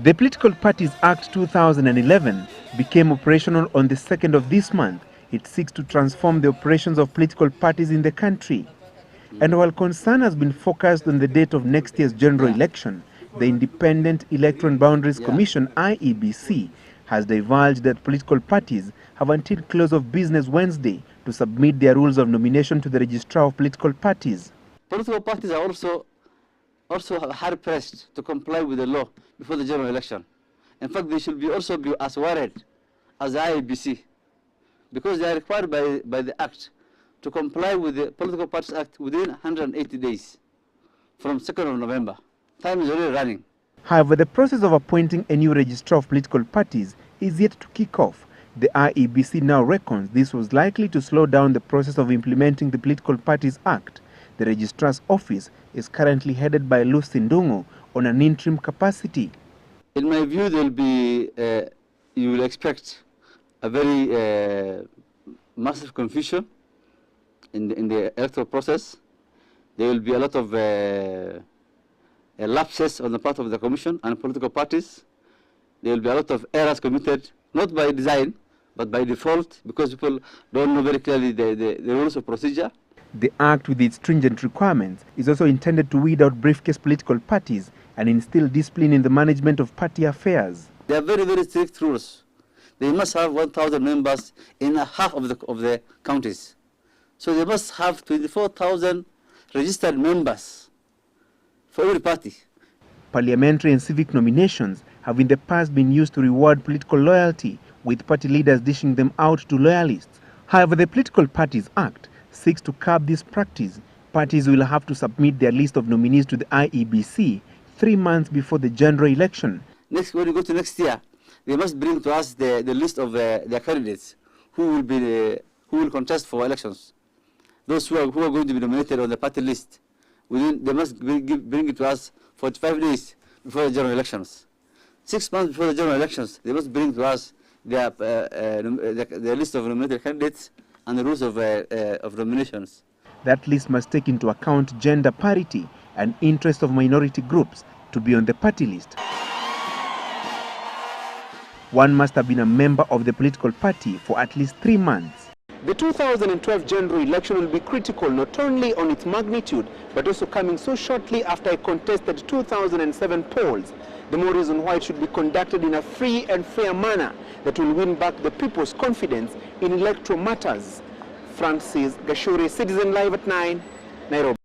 The Political Parties Act 2011 became operational on the 2nd of this month. It seeks to transform the operations of political parties in the country. And while concern has been focused on the date of next year's general election, the Independent Electoral Boundaries Commission, IEBC, has divulged that political parties have until close of business Wednesday to submit their rules of nomination to the Registrar of Political Parties. Political parties are also hard pressed to comply with the law before the general election. In fact, they should also be as worried as the IEBC, because they are required by the Act to comply with the Political Parties Act within 180 days from 2nd of November. Time is already running. However, the process of appointing a new registrar of political parties is yet to kick off. The IEBC now reckons this was likely to slow down the process of implementing the Political Parties Act. The registrar's office is currently headed by Lucy Ndungu on an interim capacity. In my view, there will be, you will expect a very massive confusion in the electoral process. There will be a lot of lapses on the part of the Commission and political parties. There will be a lot of errors committed, not by design, but by default, because people don't know very clearly the rules of procedure. The Act, with its stringent requirements, is also intended to weed out briefcase political parties and instill discipline in the management of party affairs. There are very, very strict rules. They must have 1,000 members in half of the counties. So they must have 24,000 registered members for every party. Parliamentary and civic nominations have in the past been used to reward political loyalty, with party leaders dishing them out to loyalists. However, the Political Parties Act seeks to curb this practice. Parties will have to submit their list of nominees to the IEBC 3 months before the general election. When you go to next year, they must bring to us the list of their candidates who will contest for elections. Those who are going to be nominated on the party list, they must bring it to us 45 days before the general elections. 6 months before the general elections, they must bring to us their list of nominated candidates and the rules of nominations. That list must take into account gender parity and interest of minority groups to be on the party list. One must have been a member of the political party for at least 3 months. The 2012 general election will be critical not only on its magnitude, but also coming so shortly after a contested 2007 polls. The more reason why it should be conducted in a free and fair manner that will win back the people's confidence in electoral matters. Francis Gachuri, Citizen Live at 9, Nairobi.